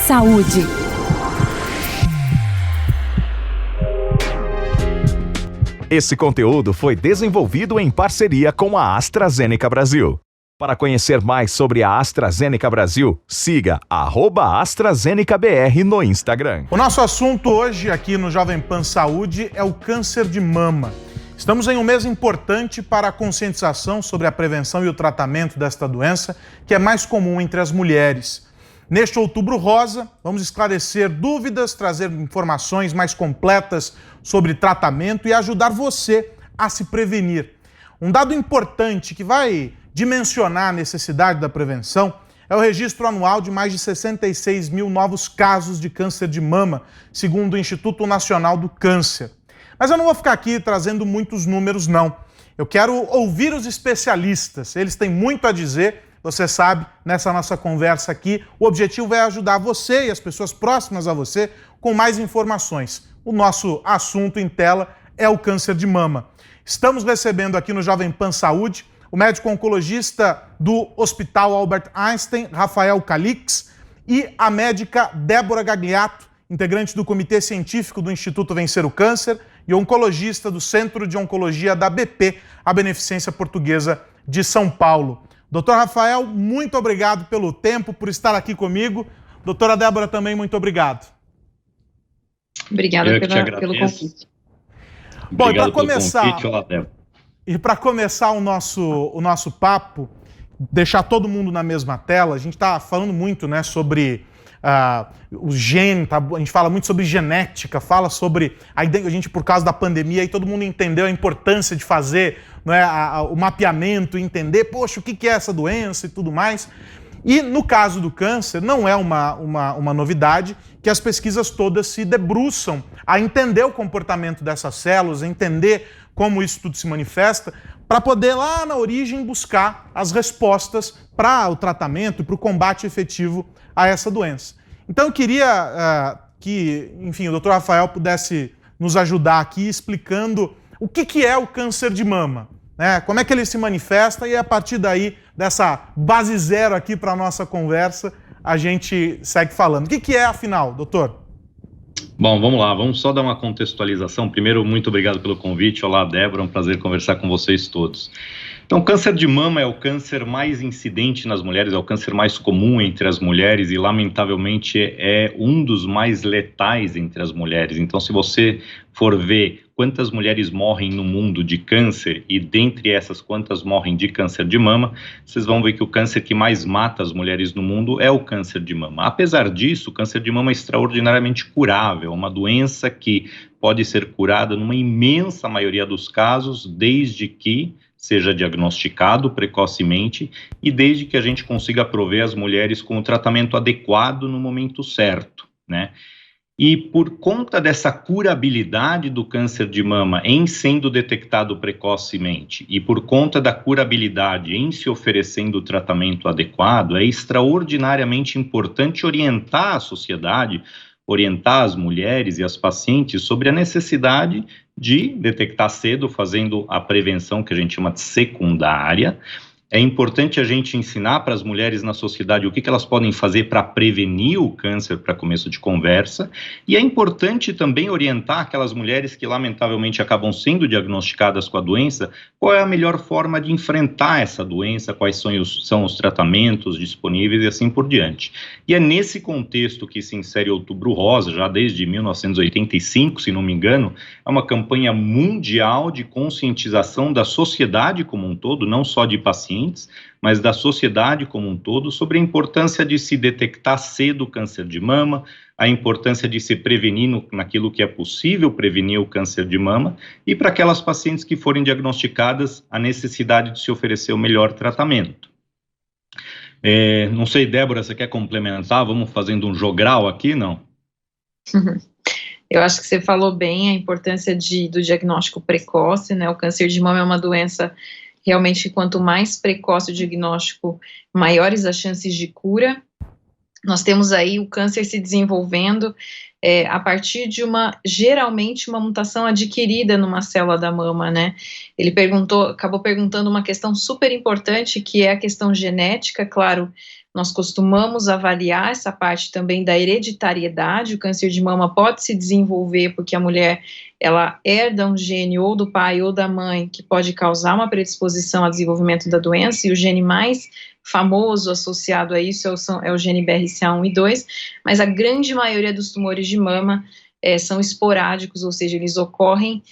Saúde. Esse conteúdo foi desenvolvido em parceria com a AstraZeneca Brasil. Para conhecer mais sobre a AstraZeneca Brasil, siga @AstraZenecaBR no Instagram. O nosso assunto hoje aqui no Jovem Pan Saúde é o câncer de mama. Estamos em um mês importante para a conscientização sobre a prevenção e o tratamento desta doença, que é mais comum entre as mulheres. Neste Outubro Rosa, vamos esclarecer dúvidas, trazer informações mais completas sobre tratamento e ajudar você a se prevenir. Um dado importante que vai dimensionar a necessidade da prevenção é o registro anual de mais de 66 mil novos casos de câncer de mama, segundo o Instituto Nacional do Câncer. Mas eu não vou ficar aqui trazendo muitos números, não. Eu quero ouvir os especialistas, eles têm muito a dizer. Você sabe, nessa nossa conversa aqui, o objetivo é ajudar você e as pessoas próximas a você com mais informações. O nosso assunto em tela é o câncer de mama. Estamos recebendo aqui no Jovem Pan Saúde o médico oncologista do Hospital Albert Einstein, Rafael Calix, e a médica Débora Gagliato, integrante do Comitê Científico do Instituto Vencer o Câncer e oncologista do Centro de Oncologia da BP, a Beneficência Portuguesa de São Paulo. Doutor Rafael, muito obrigado pelo tempo, por estar aqui comigo. Doutora Débora, também muito obrigado. Obrigada pelo convite. Bom, e para começar, e para começar o nosso papo, deixar todo mundo na mesma tela, a gente está falando muito, né, sobre o gene, tá? A gente fala muito sobre genética, fala sobre a gente, por causa da pandemia, aí todo mundo entendeu a importância de fazer, né, o mapeamento, entender, poxa, o que é essa doença e tudo mais. E no caso do câncer, não é uma novidade que as pesquisas todas se debruçam a entender o comportamento dessas células, a entender como isso tudo se manifesta, para poder lá na origem buscar as respostas para o tratamento e para o combate efetivo a essa doença. Então eu queria que, enfim, o doutor Rafael pudesse nos ajudar aqui explicando o que é o câncer de mama, né? Como é que ele se manifesta e a partir daí, dessa base zero aqui para a nossa conversa, a gente segue falando. O que é, afinal, doutor? Bom, vamos lá, vamos só dar uma contextualização. Primeiro, muito obrigado pelo convite. Olá, Débora, é um prazer conversar com vocês todos. Então, o câncer de mama é o câncer mais incidente nas mulheres, é o câncer mais comum entre as mulheres e, lamentavelmente, é um dos mais letais entre as mulheres. Então, se você for ver quantas mulheres morrem no mundo de câncer e, dentre essas, quantas morrem de câncer de mama, vocês vão ver que o câncer que mais mata as mulheres no mundo é o câncer de mama. Apesar disso, o câncer de mama é extraordinariamente curável, é uma doença que pode ser curada numa imensa maioria dos casos, desde que seja diagnosticado precocemente e desde que a gente consiga prover as mulheres com o tratamento adequado no momento certo, né? E por conta dessa curabilidade do câncer de mama em sendo detectado precocemente e por conta da curabilidade em se oferecendo o tratamento adequado, é extraordinariamente importante orientar a sociedade, orientar as mulheres e as pacientes sobre a necessidade de detectar cedo, fazendo a prevenção que a gente chama de secundária. É importante a gente ensinar para as mulheres na sociedade o que elas podem fazer para prevenir o câncer, para começo de conversa, e é importante também orientar aquelas mulheres que lamentavelmente acabam sendo diagnosticadas com a doença, qual é a melhor forma de enfrentar essa doença, quais são os tratamentos disponíveis e assim por diante. E é nesse contexto que se insere o Outubro Rosa, já desde 1985, se não me engano, é uma campanha mundial de conscientização da sociedade como um todo, não só de pacientes, mas da sociedade como um todo, sobre a importância de se detectar cedo o câncer de mama, a importância de se prevenir naquilo que é possível prevenir o câncer de mama, e para aquelas pacientes que forem diagnosticadas, a necessidade de se oferecer o melhor tratamento. Não sei, Débora, você quer complementar? Vamos fazendo um jogral aqui, não? Eu acho que você falou bem a importância do diagnóstico precoce, né? O câncer de mama é uma doença realmente, quanto mais precoce o diagnóstico, maiores as chances de cura. Nós temos aí o câncer se desenvolvendo a partir de geralmente uma mutação adquirida numa célula da mama, né? Ele acabou perguntando uma questão super importante, que é a questão genética. Claro, nós costumamos avaliar essa parte também da hereditariedade. O câncer de mama pode se desenvolver porque a mulher, ela herda um gene ou do pai ou da mãe que pode causar uma predisposição ao desenvolvimento da doença, e o gene mais famoso associado a isso é o gene BRCA1 e 2, mas a grande maioria dos tumores de mama são esporádicos, ou seja, eles ocorrem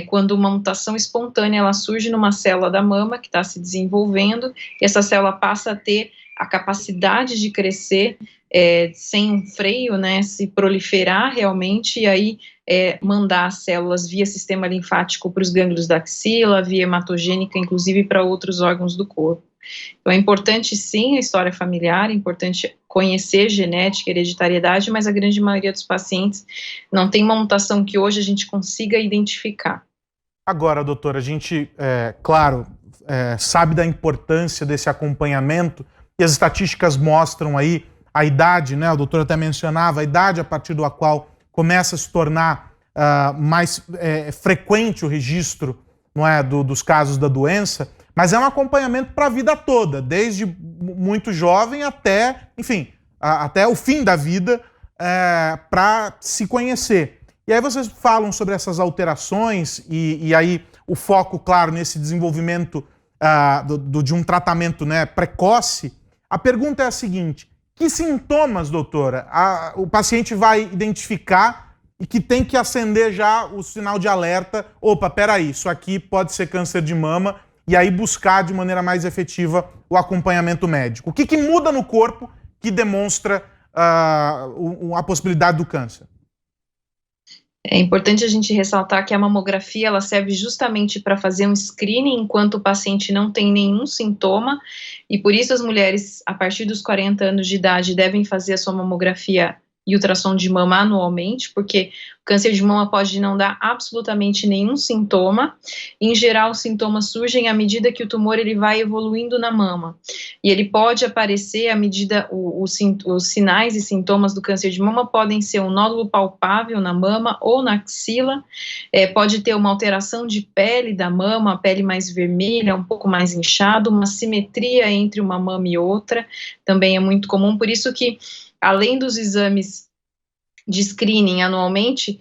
quando uma mutação espontânea ela surge numa célula da mama que está se desenvolvendo, e essa célula passa a ter a capacidade de crescer sem um freio, né, se proliferar realmente, e aí mandar as células via sistema linfático para os gânglios da axila, via hematogênica, inclusive para outros órgãos do corpo. Então é importante sim a história familiar, é importante conhecer genética, hereditariedade, mas a grande maioria dos pacientes não tem uma mutação que hoje a gente consiga identificar. Agora, doutora, a gente, claro, sabe da importância desse acompanhamento, e as estatísticas mostram aí a idade, né, o doutor até mencionava, a idade a partir da qual começa a se tornar mais frequente o registro, não é, dos casos da doença, mas é um acompanhamento para a vida toda, desde muito jovem até, enfim, até o fim da vida, para se conhecer. E aí vocês falam sobre essas alterações e aí o foco, claro, nesse desenvolvimento de um tratamento, né, precoce. A pergunta é a seguinte: que sintomas, doutora, o paciente vai identificar e que tem que acender já o sinal de alerta? Opa, peraí, isso aqui pode ser câncer de mama, e aí buscar de maneira mais efetiva o acompanhamento médico. O que muda no corpo que demonstra a possibilidade do câncer? É importante a gente ressaltar que a mamografia ela serve justamente para fazer um screening enquanto o paciente não tem nenhum sintoma, e por isso as mulheres a partir dos 40 anos de idade devem fazer a sua mamografia e ultrassom de mama anualmente, porque o câncer de mama pode não dar absolutamente nenhum sintoma. Em geral, os sintomas surgem à medida que o tumor ele vai evoluindo na mama, e ele pode aparecer à medida, os sinais e sintomas do câncer de mama podem ser um nódulo palpável na mama ou na axila, pode ter uma alteração de pele da mama, a pele mais vermelha, um pouco mais inchada, uma simetria entre uma mama e outra, também é muito comum, por isso que além dos exames de screening anualmente,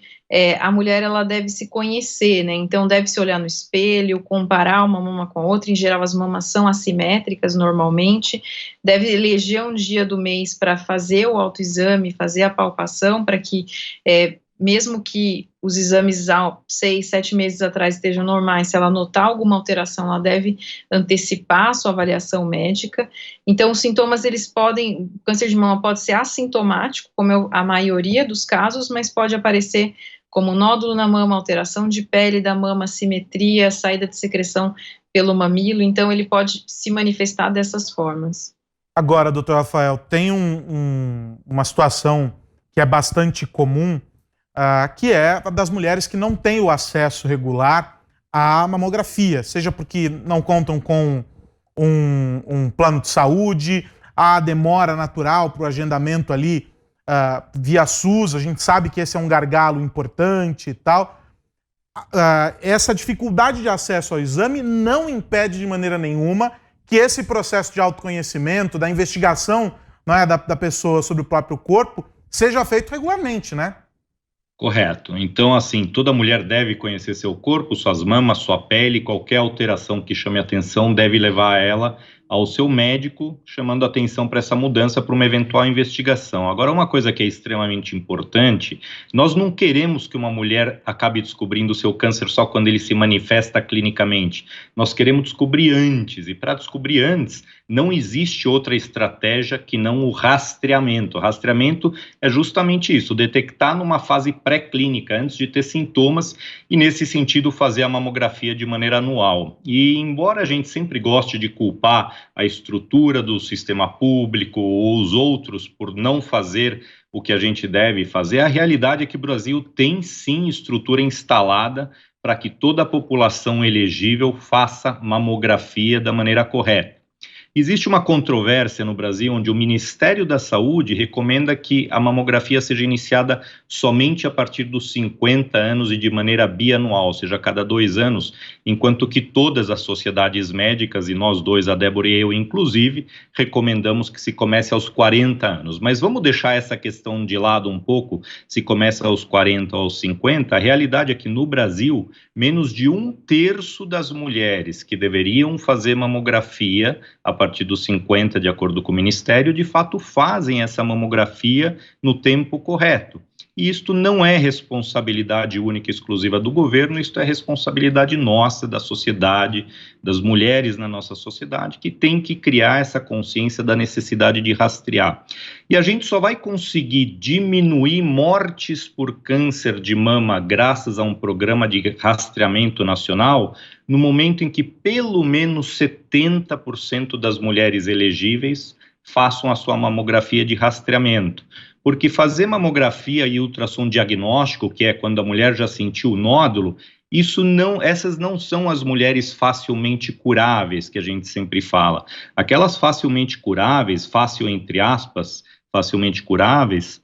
a mulher ela deve se conhecer, né? Então deve se olhar no espelho, comparar uma mama com a outra. Em geral as mamas são assimétricas normalmente, deve eleger um dia do mês para fazer o autoexame, fazer a palpação, para que mesmo que os exames há 6, 7 meses atrás estejam normais, se ela notar alguma alteração, ela deve antecipar a sua avaliação médica. Então, os sintomas, o câncer de mama pode ser assintomático, como é a maioria dos casos, mas pode aparecer como nódulo na mama, alteração de pele da mama, simetria, saída de secreção pelo mamilo, então ele pode se manifestar dessas formas. Agora, doutor Rafael, tem uma situação que é bastante comum, que é das mulheres que não têm o acesso regular à mamografia, seja porque não contam com um plano de saúde, a demora natural para o agendamento ali via SUS, a gente sabe que esse é um gargalo importante e tal. Essa dificuldade de acesso ao exame não impede de maneira nenhuma que esse processo de autoconhecimento, da investigação, não é, da pessoa sobre o próprio corpo, seja feito regularmente, né? Correto. Então, assim, toda mulher deve conhecer seu corpo, suas mamas, sua pele, qualquer alteração que chame atenção deve levar ela ao seu médico, chamando atenção para essa mudança, para uma eventual investigação. Agora, uma coisa que é extremamente importante, nós não queremos que uma mulher acabe descobrindo o seu câncer só quando ele se manifesta clinicamente. Nós queremos descobrir antes, e para descobrir antes, não existe outra estratégia que não o rastreamento. O rastreamento é justamente isso, detectar numa fase pré-clínica, antes de ter sintomas, e nesse sentido fazer a mamografia de maneira anual. E embora a gente sempre goste de culpar a estrutura do sistema público ou os outros por não fazer o que a gente deve fazer, a realidade é que o Brasil tem sim estrutura instalada para que toda a população elegível faça mamografia da maneira correta. Existe uma controvérsia no Brasil onde o Ministério da Saúde recomenda que a mamografia seja iniciada somente a partir dos 50 anos e de maneira bianual, ou seja, a cada 2 anos, enquanto que todas as sociedades médicas, e nós dois, a Débora e eu inclusive, recomendamos que se comece aos 40 anos. Mas vamos deixar essa questão de lado um pouco, se começa aos 40 ou aos 50, a realidade é que no Brasil, menos de 1/3 das mulheres que deveriam fazer mamografia a partir dos 50, de acordo com o Ministério, de fato fazem essa mamografia no tempo correto. E isto não é responsabilidade única e exclusiva do governo, isto é responsabilidade nossa, da sociedade, das mulheres na nossa sociedade, que tem que criar essa consciência da necessidade de rastrear. E a gente só vai conseguir diminuir mortes por câncer de mama graças a um programa de rastreamento nacional no momento em que pelo menos 70% das mulheres elegíveis façam a sua mamografia de rastreamento. Porque fazer mamografia e ultrassom diagnóstico, que é quando a mulher já sentiu o nódulo, essas não são as mulheres facilmente curáveis que a gente sempre fala. Aquelas facilmente curáveis, facilmente curáveis,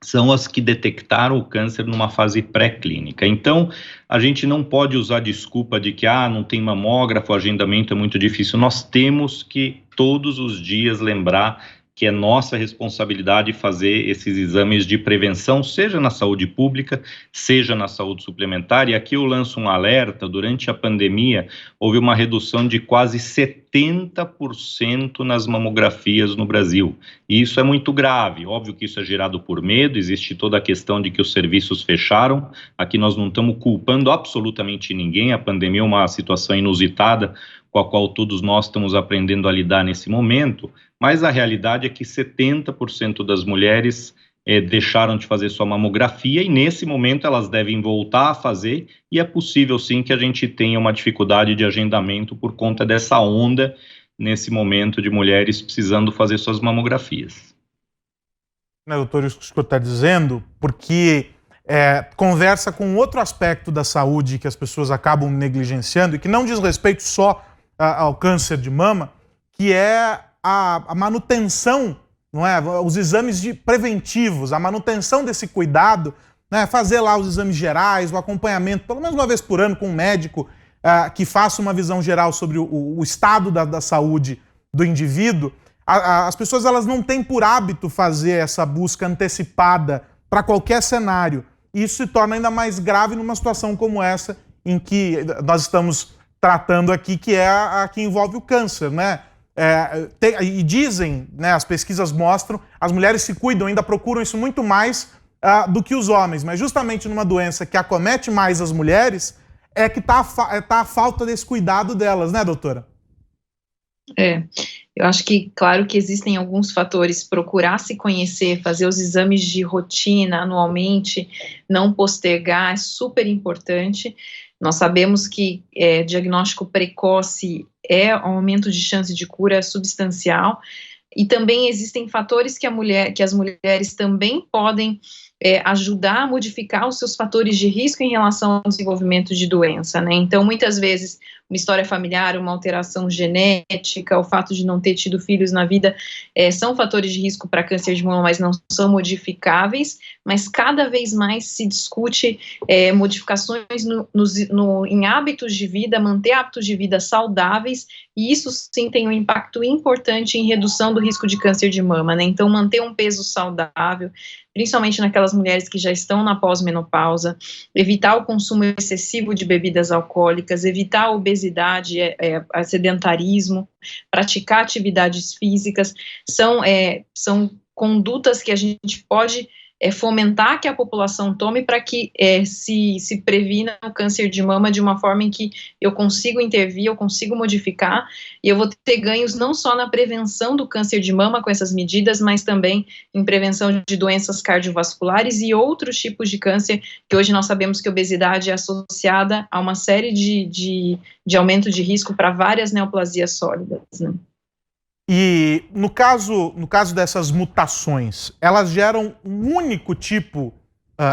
são as que detectaram o câncer numa fase pré-clínica. Então, a gente não pode usar desculpa de que não tem mamógrafo, o agendamento é muito difícil. Nós temos que todos os dias lembrar que é nossa responsabilidade fazer esses exames de prevenção, seja na saúde pública, seja na saúde suplementar. E aqui eu lanço um alerta: durante a pandemia, houve uma redução de quase 70% nas mamografias no Brasil. E isso é muito grave. Óbvio que isso é gerado por medo, existe toda a questão de que os serviços fecharam. Aqui nós não estamos culpando absolutamente ninguém, a pandemia é uma situação inusitada, com a qual todos nós estamos aprendendo a lidar nesse momento, mas a realidade é que 70% das mulheres deixaram de fazer sua mamografia e nesse momento elas devem voltar a fazer, e é possível sim que a gente tenha uma dificuldade de agendamento por conta dessa onda nesse momento de mulheres precisando fazer suas mamografias. Doutor, isso que o senhor está dizendo, porque conversa com outro aspecto da saúde que as pessoas acabam negligenciando e que não diz respeito só ao câncer de mama, que é a manutenção, não é? Os exames preventivos, a manutenção desse cuidado, né? Fazer lá os exames gerais, o acompanhamento, pelo menos uma vez por ano, com um médico que faça uma visão geral sobre o estado da saúde do indivíduo. As pessoas elas não têm por hábito fazer essa busca antecipada para qualquer cenário. E isso se torna ainda mais grave numa situação como essa, em que nós estamos tratando aqui, que é a que envolve o câncer, né? E dizem, né, as pesquisas mostram, as mulheres se cuidam, ainda procuram isso muito mais do que os homens, mas justamente numa doença que acomete mais as mulheres, é que tá a falta desse cuidado delas, né, doutora? Eu acho que, claro que existem alguns fatores, procurar se conhecer, fazer os exames de rotina anualmente, não postergar, é super importante. Nós sabemos que diagnóstico precoce um aumento de chance de cura substancial, e também existem fatores que as mulheres também podem ajudar a modificar os seus fatores de risco em relação ao desenvolvimento de doença, né? Então, muitas vezes, uma história familiar, uma alteração genética, o fato de não ter tido filhos na vida, são fatores de risco para câncer de mama, mas não são modificáveis, mas cada vez mais se discute modificações em hábitos de vida, manter hábitos de vida saudáveis, e isso sim tem um impacto importante em redução do risco de câncer de mama, né? Então, manter um peso saudável, principalmente naquelas mulheres que já estão na pós-menopausa, evitar o consumo excessivo de bebidas alcoólicas, evitar a obesidade, sedentarismo, praticar atividades físicas, são condutas que a gente pode fomentar que a população tome para que se previna o câncer de mama de uma forma em que eu consigo intervir, eu consigo modificar, e eu vou ter ganhos não só na prevenção do câncer de mama com essas medidas, mas também em prevenção de doenças cardiovasculares e outros tipos de câncer, que hoje nós sabemos que a obesidade é associada a uma série de aumento de risco para várias neoplasias sólidas, né? E no caso dessas mutações, elas geram um único tipo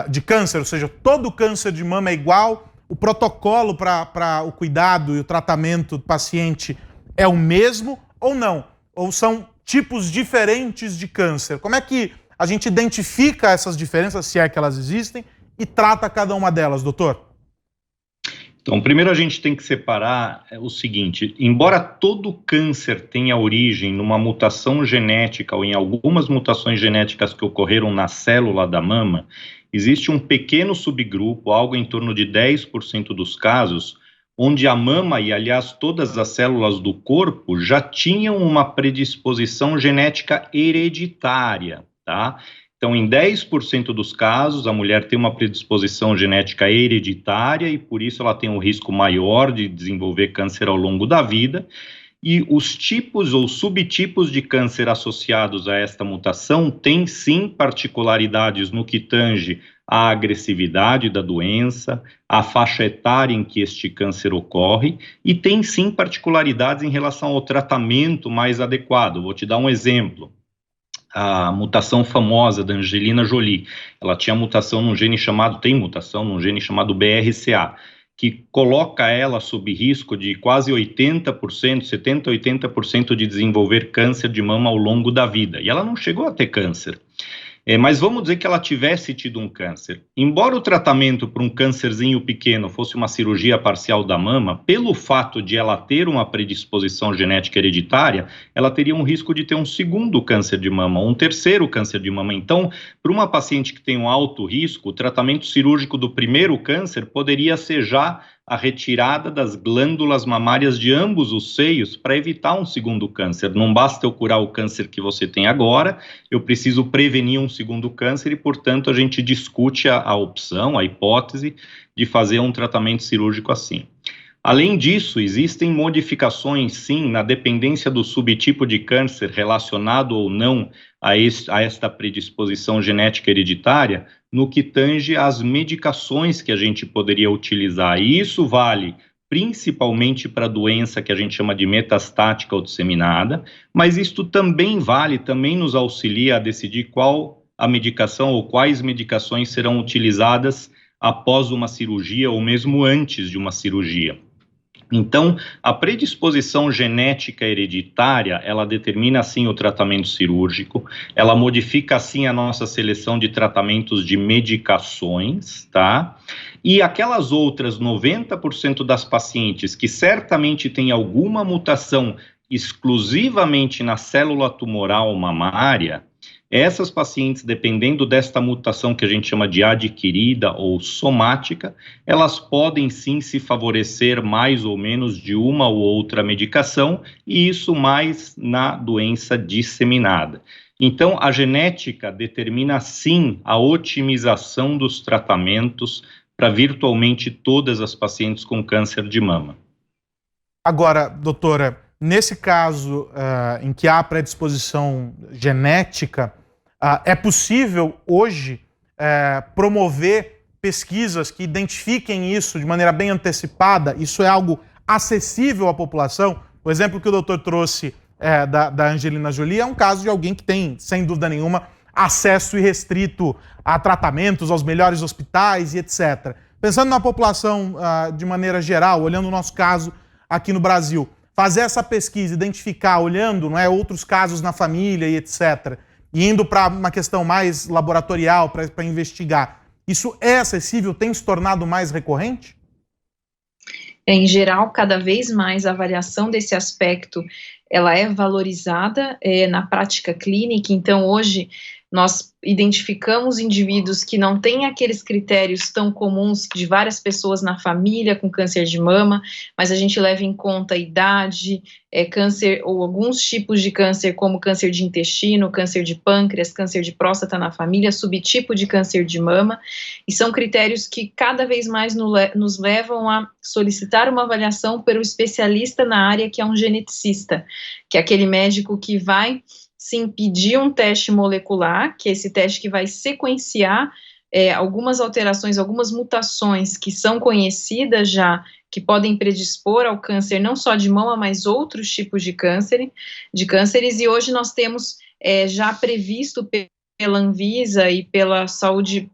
de câncer, ou seja, todo câncer de mama é igual, o protocolo para o cuidado e o tratamento do paciente é o mesmo, ou não? Ou são tipos diferentes de câncer? Como é que a gente identifica essas diferenças, se é que elas existem, e trata cada uma delas, doutor? Então, primeiro a gente tem que separar o seguinte: embora todo câncer tenha origem numa mutação genética ou em algumas mutações genéticas que ocorreram na célula da mama, existe um pequeno subgrupo, algo em torno de 10% dos casos, onde a mama e, aliás, todas as células do corpo já tinham uma predisposição genética hereditária, tá? Então, em 10% dos casos, a mulher tem uma predisposição genética hereditária e, por isso, ela tem um risco maior de desenvolver câncer ao longo da vida. E os tipos ou subtipos de câncer associados a esta mutação têm, sim, particularidades no que tange à agressividade da doença, à faixa etária em que este câncer ocorre, e tem, sim, particularidades em relação ao tratamento mais adequado. Vou te dar um exemplo. A mutação famosa da Angelina Jolie, ela tinha mutação num gene chamado, tem mutação num gene chamado BRCA, que coloca ela sob risco de quase 80%, 70%, 80% de desenvolver câncer de mama ao longo da vida. E ela não chegou a ter câncer. Mas vamos dizer que ela tivesse tido um câncer. Embora o tratamento para um câncerzinho pequeno fosse uma cirurgia parcial da mama, pelo fato de ela ter uma predisposição genética hereditária, ela teria um risco de ter um segundo câncer de mama, um terceiro câncer de mama. Então, para uma paciente que tem um alto risco, o tratamento cirúrgico do primeiro câncer poderia ser já a retirada das glândulas mamárias de ambos os seios para evitar um segundo câncer. Não basta eu curar o câncer que você tem agora, eu preciso prevenir um segundo câncer e, portanto, a gente discute a opção, a hipótese de fazer um tratamento cirúrgico assim. Além disso, existem modificações, sim, na dependência do subtipo de câncer relacionado ou não a esta predisposição genética hereditária, no que tange às medicações que a gente poderia utilizar. E isso vale principalmente para a doença que a gente chama de metastática ou disseminada, mas isto também nos auxilia a decidir qual a medicação ou quais medicações serão utilizadas após uma cirurgia ou mesmo antes de uma cirurgia. Então, a predisposição genética hereditária, ela determina, assim, o tratamento cirúrgico, ela modifica, assim, a nossa seleção de tratamentos de medicações, tá? E aquelas outras 90% das pacientes que certamente têm alguma mutação exclusivamente na célula tumoral mamária, essas pacientes, dependendo desta mutação que a gente chama de adquirida ou somática, elas podem sim se favorecer mais ou menos de uma ou outra medicação, e isso mais na doença disseminada. Então, a genética determina sim a otimização dos tratamentos para virtualmente todas as pacientes com câncer de mama. Agora, doutora, nesse caso em que há predisposição genética, é possível hoje promover pesquisas que identifiquem isso de maneira bem antecipada? Isso é algo acessível à população? O exemplo que o doutor trouxe da Angelina Jolie é um caso de alguém que tem, sem dúvida nenhuma, acesso irrestrito a tratamentos, aos melhores hospitais e etc. Pensando na população de maneira geral, olhando o nosso caso aqui no Brasil, fazer essa pesquisa, identificar, olhando, não é, outros casos na família e etc., e indo para uma questão mais laboratorial, para investigar, isso é acessível, tem se tornado mais recorrente? Em geral, cada vez mais a avaliação desse aspecto, ela é valorizada na prática clínica. Então, hoje, nós identificamos indivíduos que não têm aqueles critérios tão comuns de várias pessoas na família com câncer de mama, mas a gente leva em conta a idade, câncer ou alguns tipos de câncer, como câncer de intestino, câncer de pâncreas, câncer de próstata na família, subtipo de câncer de mama, e são critérios que cada vez mais nos levam a solicitar uma avaliação pelo especialista na área, que é um geneticista, que é aquele médico que vai sim pedir um teste molecular, que é esse teste que vai sequenciar algumas alterações, algumas mutações que são conhecidas já, que podem predispor ao câncer, não só de mama, mas outros tipos de cânceres, e hoje nós temos já previsto pela Anvisa e pela saúde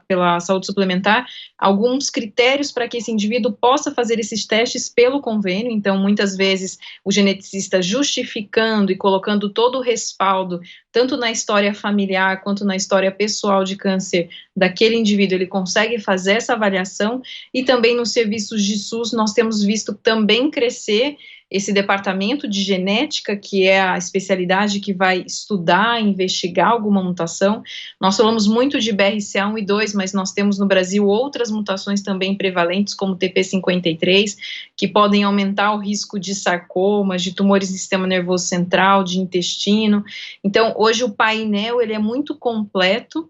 pela saúde suplementar, alguns critérios para que esse indivíduo possa fazer esses testes pelo convênio. Então, muitas vezes, o geneticista justificando e colocando todo o respaldo, tanto na história familiar quanto na história pessoal de câncer daquele indivíduo, ele consegue fazer essa avaliação. E também nos serviços de SUS, nós temos visto também crescer esse departamento de genética, que é a especialidade que vai estudar, investigar alguma mutação. Nós falamos muito de BRCA1 e 2, mas nós temos no Brasil outras mutações também prevalentes, como TP53, que podem aumentar o risco de sarcomas, de tumores do sistema nervoso central, de intestino. Então, hoje o painel ele é muito completo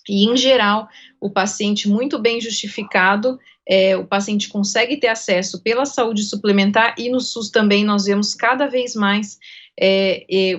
e, em geral, o paciente muito bem justificado, o paciente consegue ter acesso pela saúde suplementar, e no SUS também nós vemos cada vez mais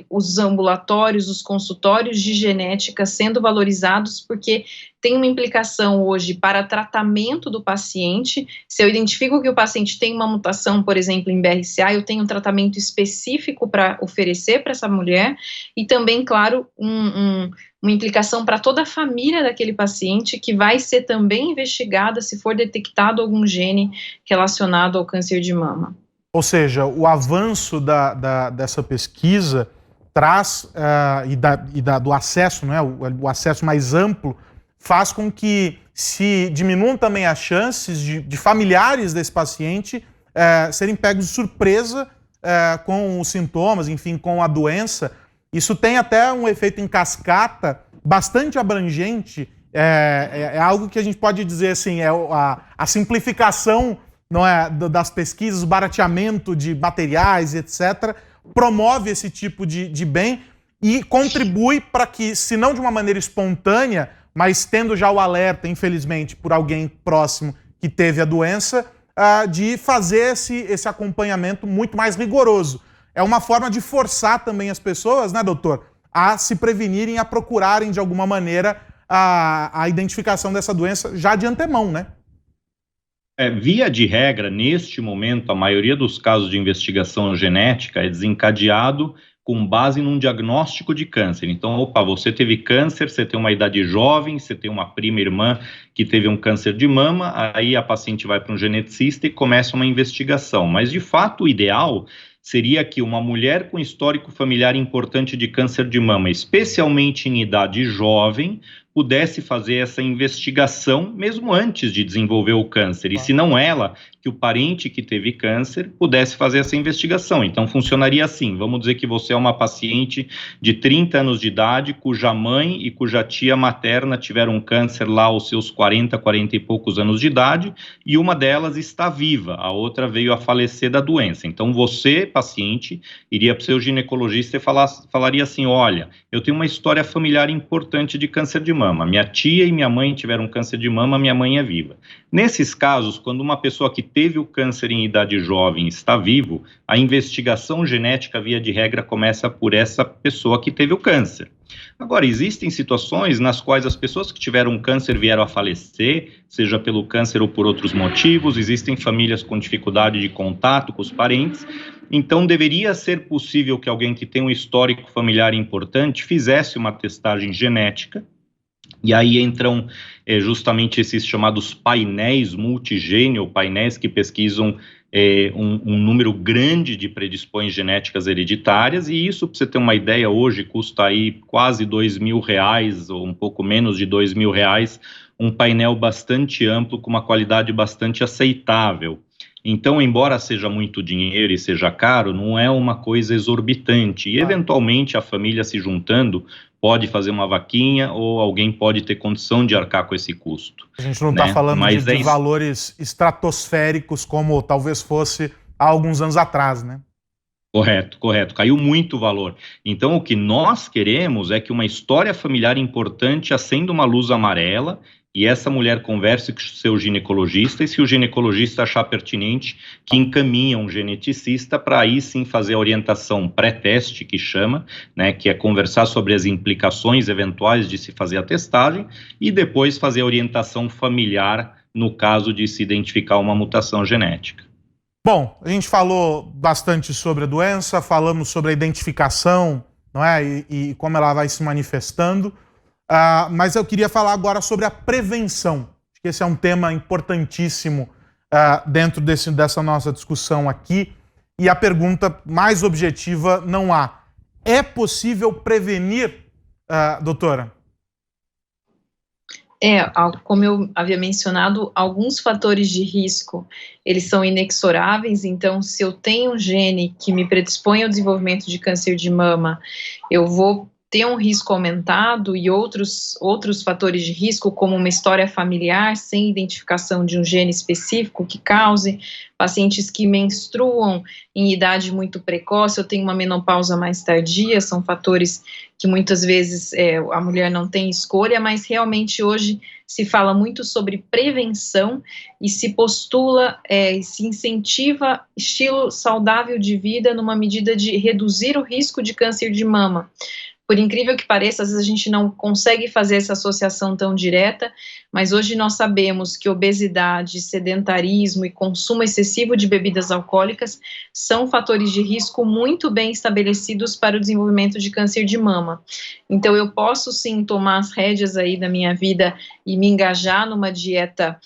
os ambulatórios, os consultórios de genética sendo valorizados, porque tem uma implicação hoje para tratamento do paciente. Se eu identifico que o paciente tem uma mutação, por exemplo, em BRCA, eu tenho um tratamento específico para oferecer para essa mulher, e também, claro, uma implicação para toda a família daquele paciente, que vai ser também investigada se for detectado algum gene relacionado ao câncer de mama. Ou seja, o avanço dessa pesquisa traz, do acesso, né, o acesso mais amplo, faz com que se diminuam também as chances de familiares desse paciente serem pegos de surpresa com os sintomas, enfim, com a doença. Isso tem até um efeito em cascata bastante abrangente, é algo que a gente pode dizer assim, a simplificação, não é, das pesquisas, o barateamento de materiais, etc., promove esse tipo de bem e contribui para que, se não de uma maneira espontânea, mas tendo já o alerta, infelizmente, por alguém próximo que teve a doença, de fazer esse acompanhamento muito mais rigoroso. É uma forma de forçar também as pessoas, né, doutor, a se prevenirem, a procurarem, de alguma maneira, a identificação dessa doença já de antemão, né? Via de regra, neste momento, a maioria dos casos de investigação genética é desencadeado com base num diagnóstico de câncer. Então, você teve câncer, você tem uma idade jovem, você tem uma prima irmã que teve um câncer de mama, aí a paciente vai para um geneticista e começa uma investigação. Mas, de fato, o ideal seria que uma mulher com histórico familiar importante de câncer de mama, especialmente em idade jovem, pudesse fazer essa investigação mesmo antes de desenvolver o câncer. E se não ela, que o parente que teve câncer pudesse fazer essa investigação. Então funcionaria assim, vamos dizer que você é uma paciente de 30 anos de idade, cuja mãe e cuja tia materna tiveram câncer lá aos seus 40 e poucos anos de idade, e uma delas está viva, a outra veio a falecer da doença. Então você, paciente, iria para o seu ginecologista e falaria assim, olha, eu tenho uma história familiar importante de câncer de mama, minha tia e minha mãe tiveram câncer de mama, minha mãe é viva. Nesses casos, quando uma pessoa que teve o câncer em idade jovem está vivo, a investigação genética, via de regra, começa por essa pessoa que teve o câncer. Agora, existem situações nas quais as pessoas que tiveram câncer vieram a falecer, seja pelo câncer ou por outros motivos, existem famílias com dificuldade de contato com os parentes, então deveria ser possível que alguém que tem um histórico familiar importante fizesse uma testagem genética. E aí entram justamente esses chamados painéis multigênio, painéis que pesquisam um número grande de predisposições genéticas hereditárias, e isso, para você ter uma ideia, hoje custa aí quase R$2.000, ou um pouco menos de R$2.000, um painel bastante amplo, com uma qualidade bastante aceitável. Então, embora seja muito dinheiro e seja caro, não é uma coisa exorbitante, e eventualmente a família se juntando pode fazer uma vaquinha, ou alguém pode ter condição de arcar com esse custo. A gente não está falando de valores estratosféricos, como talvez fosse há alguns anos atrás, né? Correto. Caiu muito o valor. Então, o que nós queremos é que uma história familiar importante acenda uma luz amarela, e essa mulher converse com o seu ginecologista, e se o ginecologista achar pertinente, que encaminha um geneticista para aí sim fazer a orientação pré-teste, que chama, né, que é conversar sobre as implicações eventuais de se fazer a testagem, e depois fazer a orientação familiar no caso de se identificar uma mutação genética. Bom, a gente falou bastante sobre a doença, falamos sobre a identificação, não é, e como ela vai se manifestando. Mas eu queria falar agora sobre a prevenção. Acho que esse é um tema importantíssimo dentro dessa nossa discussão aqui. E a pergunta mais objetiva não há. É possível prevenir, doutora? Como eu havia mencionado, alguns fatores de risco, eles são inexoráveis. Então, se eu tenho um gene que me predispõe ao desenvolvimento de câncer de mama, eu vou ter um risco aumentado, e outros fatores de risco, como uma história familiar sem identificação de um gene específico que cause, pacientes que menstruam em idade muito precoce, eu tenho uma menopausa mais tardia, são fatores que muitas vezes a mulher não tem escolha, mas realmente hoje se fala muito sobre prevenção e se postula, se incentiva estilo saudável de vida numa medida de reduzir o risco de câncer de mama. Por incrível que pareça, às vezes a gente não consegue fazer essa associação tão direta, mas hoje nós sabemos que obesidade, sedentarismo e consumo excessivo de bebidas alcoólicas são fatores de risco muito bem estabelecidos para o desenvolvimento de câncer de mama. Então eu posso sim tomar as rédeas aí da minha vida e me engajar numa dieta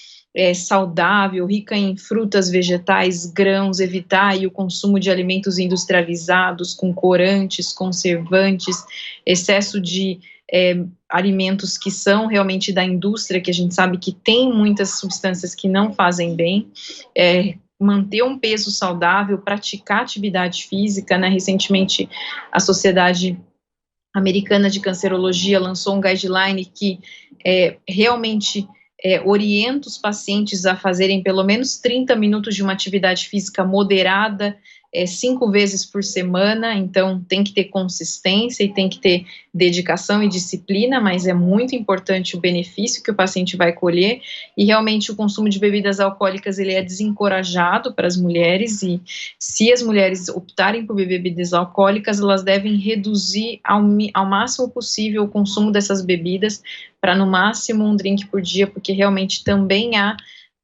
saudável, rica em frutas, vegetais, grãos, evitar aí o consumo de alimentos industrializados, com corantes, conservantes, excesso de alimentos que são realmente da indústria, que a gente sabe que tem muitas substâncias que não fazem bem, manter um peso saudável, praticar atividade física, né? Recentemente a Sociedade Americana de Cancerologia lançou um guideline que realmente orienta os pacientes a fazerem pelo menos 30 minutos de uma atividade física moderada, 5 vezes por semana. Então tem que ter consistência e tem que ter dedicação e disciplina, mas é muito importante o benefício que o paciente vai colher. E realmente o consumo de bebidas alcoólicas, ele é desencorajado para as mulheres, e se as mulheres optarem por beber bebidas alcoólicas, elas devem reduzir ao máximo possível o consumo dessas bebidas, para no máximo um drink por dia, porque realmente também há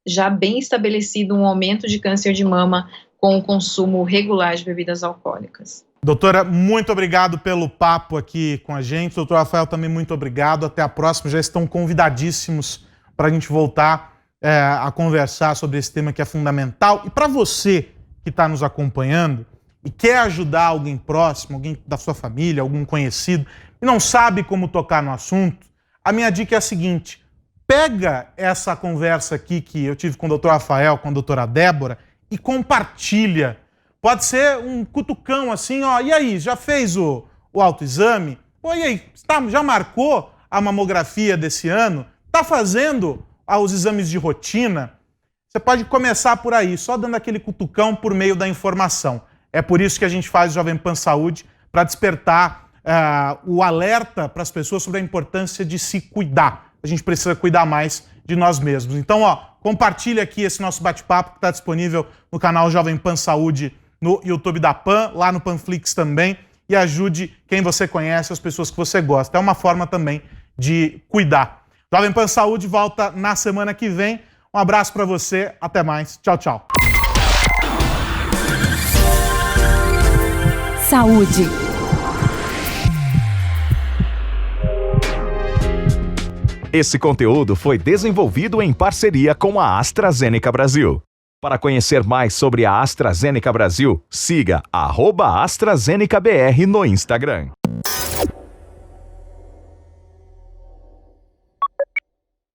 já bem estabelecido um aumento de câncer de mama com o consumo regular de bebidas alcoólicas. Doutora, muito obrigado pelo papo aqui com a gente. Doutor Rafael, também muito obrigado. Até a próxima. Já estão convidadíssimos para a gente voltar a conversar sobre esse tema que é fundamental. E para você que está nos acompanhando e quer ajudar alguém próximo, alguém da sua família, algum conhecido, e não sabe como tocar no assunto, a minha dica é a seguinte: pega essa conversa aqui que eu tive com o doutor Rafael, com a doutora Débora, e compartilha. Pode ser um cutucão assim, ó, e aí, já fez o autoexame? Pô, e aí, já marcou a mamografia desse ano? Tá fazendo os exames de rotina? Você pode começar por aí, só dando aquele cutucão por meio da informação. É por isso que a gente faz o Jovem Pan Saúde, para despertar o alerta para as pessoas sobre a importância de se cuidar. A gente precisa cuidar mais de nós mesmos. Então, compartilha aqui esse nosso bate-papo que está disponível no canal Jovem Pan Saúde no YouTube da Pan, lá no Panflix também, e ajude quem você conhece, as pessoas que você gosta. É uma forma também de cuidar. Jovem Pan Saúde volta na semana que vem. Um abraço para você, até mais. Tchau, tchau. Saúde. Esse conteúdo foi desenvolvido em parceria com a AstraZeneca Brasil. Para conhecer mais sobre a AstraZeneca Brasil, siga @AstraZenecaBR no Instagram.